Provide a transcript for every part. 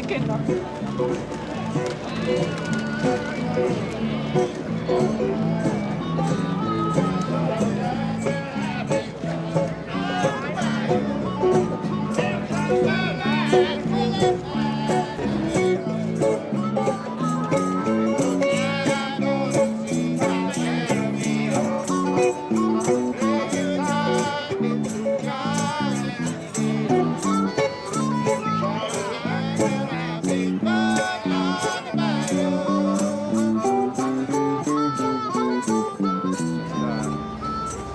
chicken.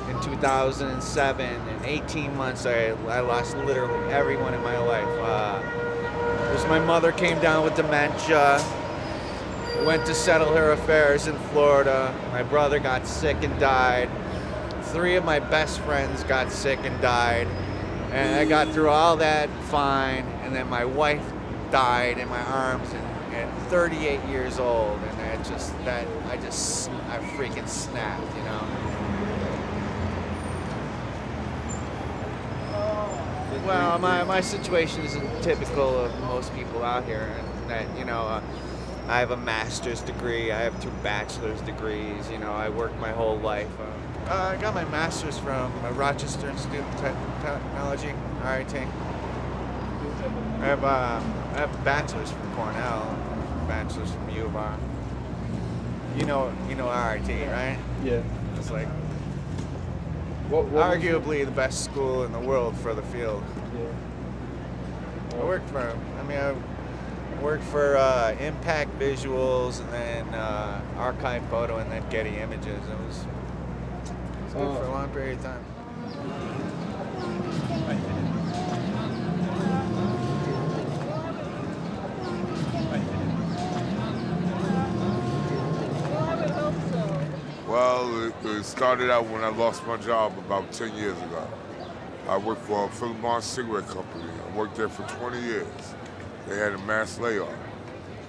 In 2007, in 18 months, I lost literally everyone in my life. My mother came down with dementia, went to settle her affairs in Florida. My brother got sick and died. 3 of my best friends got sick and died. And I got through all that fine, and then my wife died in my arms at 38 years old, and I freaking snapped, you know. Well, my situation isn't typical of most people out here, and that, you know, I have a master's degree, I have 2 bachelor's degrees, you know, I worked my whole life. I got my master's from Rochester Institute of Technology, RIT. I have a bachelor's from Cornell, bachelor's from U of R. You know RIT, right? Yeah. It's like What arguably the best school in the world for the field. Yeah. I worked for Impact Visuals, and then Archive Photo, and then Getty Images. It was good for a long period of time. Well, it started out when I lost my job about 10 years ago. I worked for a Philip Morris cigarette company. I worked there for 20 years. They had a mass layoff.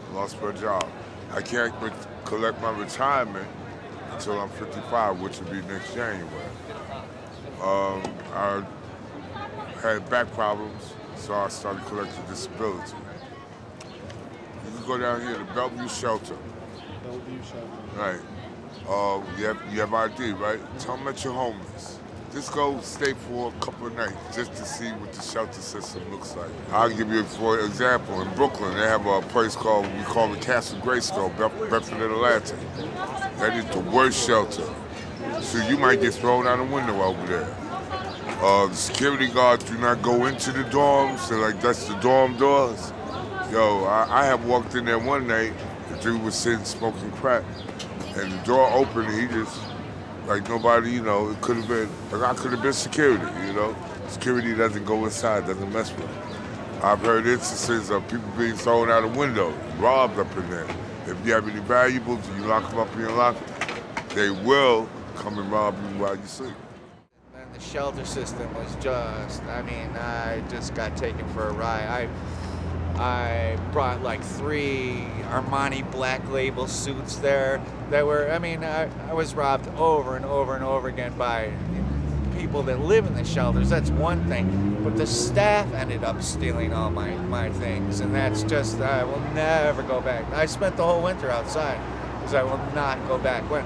I lost my job. I can't collect my retirement until I'm 55, which will be next January. I had back problems, so I started collecting disability. You can go down here to Bellevue Shelter. Bellevue Shelter. Right. You have ID, right? Tell them that you're homeless. Just go stay for a couple of nights just to see what the shelter system looks like. I'll give you, for example, in Brooklyn, they have a place we call the Castle Grayskull, Bedford, Atlanta. That is the worst shelter. So you might get thrown out a window over there. The security guards do not go into the dorms, so like that's the dorm doors. Yo, I have walked in there one night, the dude was sitting smoking crack, and the door opened, and he just, like nobody, you know, it could have been, like I could have been security, you know? Security doesn't go inside, doesn't mess with it. I've heard instances of people being thrown out a window, robbed up in there. If you have any valuables and you lock them up in your locker, they will come and rob you while you sleep. And the shelter system was just, I just got taken for a ride. I brought like 3 Armani Black Label suits there that were, I was robbed over and over and over again by people that live in the shelters. That's one thing, but the staff ended up stealing all my things, and that's just, I will never go back. I spent the whole winter outside because I will not go back. When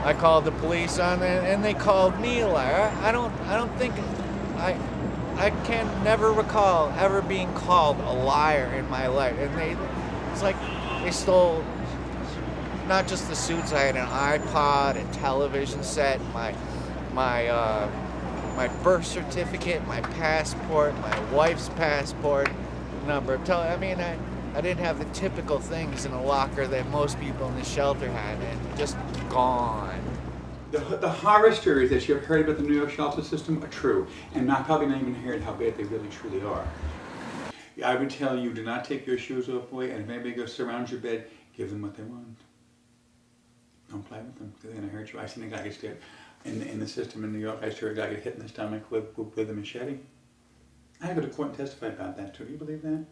I called the police on it, and they called me a liar. I can never recall ever being called a liar in my life. And it's like they stole not just the suits. I had an iPod, a television set, my birth certificate, my passport, my wife's passport, number of I didn't have the typical things in a locker that most people in the shelter had, and just gone. The horror stories that you've heard about the New York shelter system are true, and probably not even heard how bad they really truly are. I would tell you, do not take your shoes off, boy, and if anybody goes surround your bed, give them what they want. Don't play with them, because they're going to hurt you. I seen a guy get stabbed in the system in New York. I saw a guy get hit in the stomach with a machete. I had to go to court and testify about that too. Do you believe that?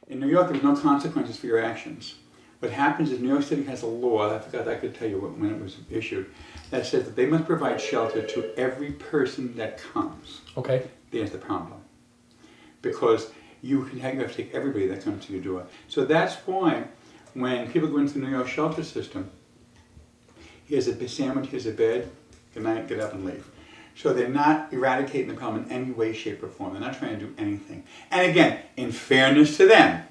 In New York, there's no consequences for your actions. What happens is New York City has a law, I forgot I could tell you when it was issued, that says that they must provide shelter to every person that comes. Okay. There's the problem. Because you have to take everybody that comes to your door. So that's why when people go into the New York shelter system, here's a sandwich, here's a bed, good night, get up and leave. So they're not eradicating the problem in any way, shape, or form. They're not trying to do anything. And again, in fairness to them,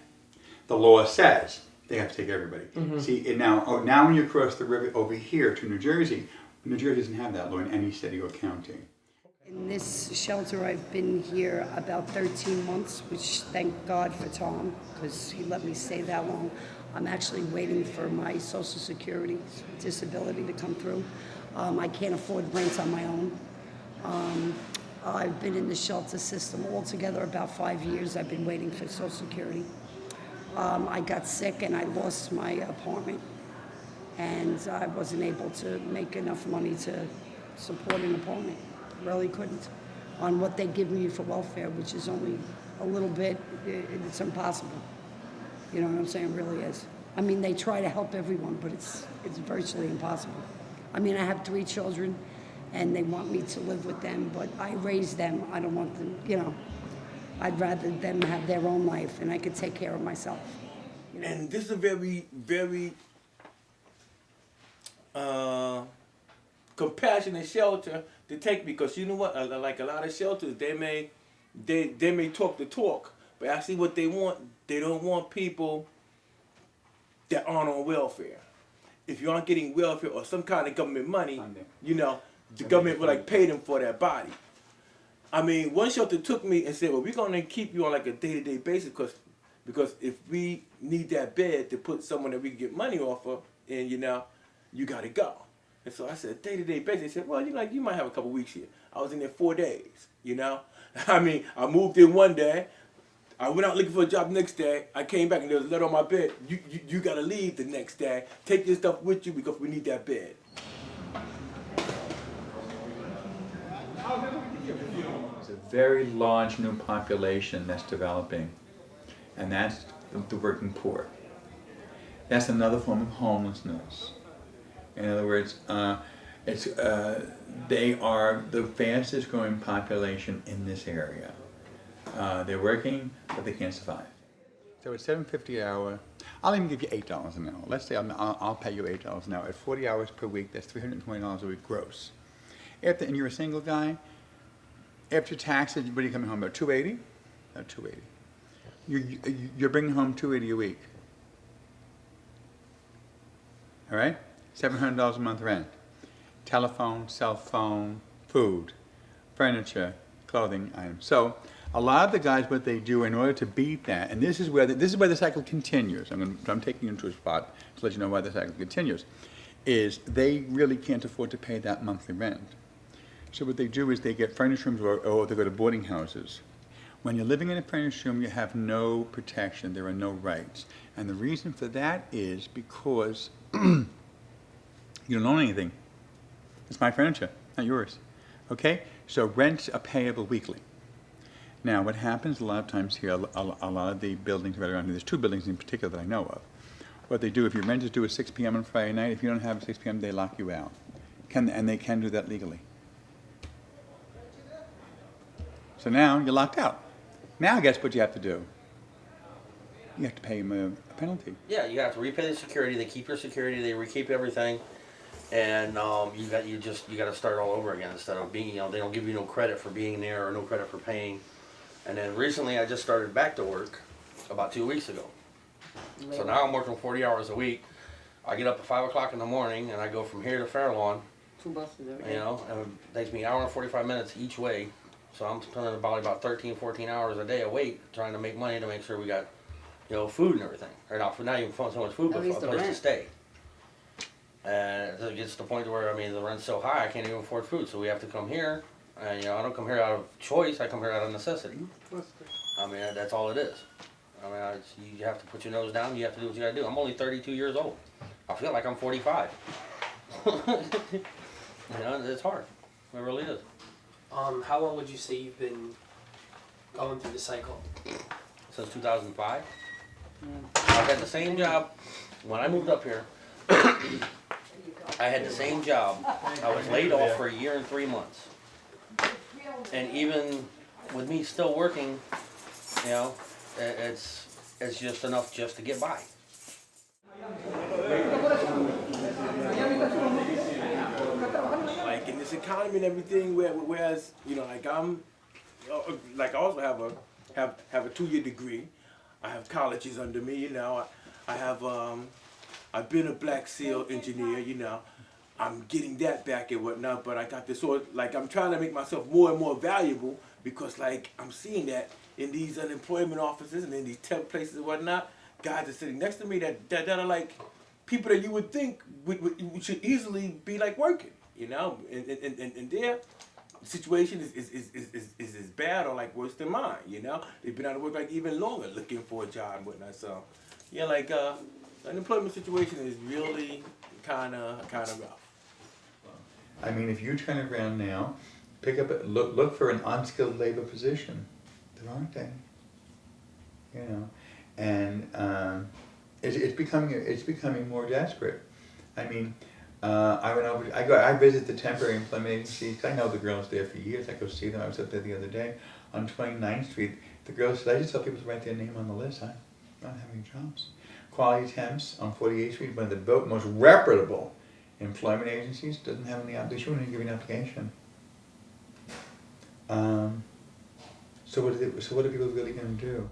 the law says they have to take everybody. See, now when you cross the river over here to New Jersey doesn't have that law in any city or county. In this shelter, I've been here about 13 months, which thank God for Tom, because he let me stay that long. I'm actually waiting for my Social Security disability to come through. I can't afford rent on my own. I've been in the shelter system altogether about 5 years. I've been waiting for Social Security. I got sick and I lost my apartment, and I wasn't able to make enough money to support an apartment. Really couldn't. On what they give me for welfare, which is only a little bit, it's impossible. You know what I'm saying? It really is. I mean, they try to help everyone, but it's virtually impossible. I mean, I have 3 children, and they want me to live with them, but I raised them. I don't want them, you know. I'd rather them have their own life, and I could take care of myself. You know? And this is a very, very compassionate shelter to take, because you know what? Like a lot of shelters, they may talk the talk, but actually what they want, they don't want people that aren't on welfare. If you aren't getting welfare or some kind of government money, you know, the government will like pay them for their body. I mean, one shelter took me and said, well, we're going to keep you on like a day-to-day basis because if we need that bed to put someone that we can get money off of, and you know, you got to go. And so I said, day-to-day basis. They said, well, you might have a couple weeks here. I was in there 4 days, you know. I mean, I moved in one day. I went out looking for a job the next day. I came back and there was a letter on my bed. You got to leave the next day. Take your stuff with you because we need that bed. There's a very large new population that's developing, and that's the working poor. That's another form of homelessness. In other words, they are the fastest growing population in this area. They're working, but they can't survive. So at $7.50 an hour, I'll even give you $8 an hour. Let's say I'll pay you $8 an hour. At 40 hours per week, that's $320 a week gross. And you're a single guy, after taxes, what are you coming home about? $280? About $280. You're bringing home $280 a week. All right? $700 a month rent. Telephone, cell phone, food, furniture, clothing items. So a lot of the guys, what they do in order to beat that, and this is where the cycle continues. I'm taking you into a spot to let you know why the cycle continues, is they really can't afford to pay that monthly rent. So what they do is they get furnished rooms or they go to boarding houses. When you're living in a furnished room, you have no protection. There are no rights. And the reason for that is because you don't own anything. It's my furniture, not yours. Okay? So rents are payable weekly. Now, what happens a lot of times here, a lot of the buildings right around here, there's 2 buildings in particular that I know of. What they do, if your rent is due at 6 p.m. on Friday night, if you don't have it at 6 p.m., they lock you out. And they can do that legally. So now you're locked out. Now guess what you have to do? You have to pay them a penalty. Yeah, you have to repay the security. They keep your security. They keep everything, and you got to start all over again instead of being. They don't give you no credit for being there or no credit for paying. And then recently, I just started back to work about 2 weeks ago. So now I'm working 40 hours a week. I get up at 5 o'clock in the morning and I go from here to Fairlawn. 2 buses every day. You know, and it takes me an hour and 45 minutes each way. So I'm spending about 13, 14 hours a day awake trying to make money to make sure we got, food and everything. Or not even so much food, but a place to stay. And it gets to the point where, the rent's so high I can't even afford food. So we have to come here. And, I don't come here out of choice. I come here out of necessity. That's all it is. You have to put your nose down. You have to do what you got to do. I'm only 32 years old. I feel like I'm 45. It's hard. It really is. How long would you say you've been going through the cycle? Since 2005. I've had the same job when I moved up here. I had the same job. I was laid off for 1 year and 3 months. And even with me still working, it's just enough just to get by. Like in this economy and everything, whereas like like I also have a 2-year degree. I have colleges under me. I have I've been a Black SEAL engineer. I'm getting that back and whatnot. But I got this like I'm trying to make myself more and more valuable because like I'm seeing that in these unemployment offices and in these temp places and whatnot, guys are sitting next to me that are like people that you would think would should easily be like working. And their situation is as bad or like worse than mine. They've been out of work like even longer looking for a job and whatnot. So yeah, like the unemployment situation is really kind of rough. I mean, if you turn around now, look for an unskilled labor position. There aren't any. And it's becoming more desperate. I mean, I visit the temporary employment agencies. I know the girls there for years. I go see them. I was up there the other day on 29th Street. The girls said, I just tell people to write their name on the list. I'm not having jobs. Quality Temps on 48th Street, one of the most reputable employment agencies, doesn't have any application. They won't even give you an application. So what are people really going to do?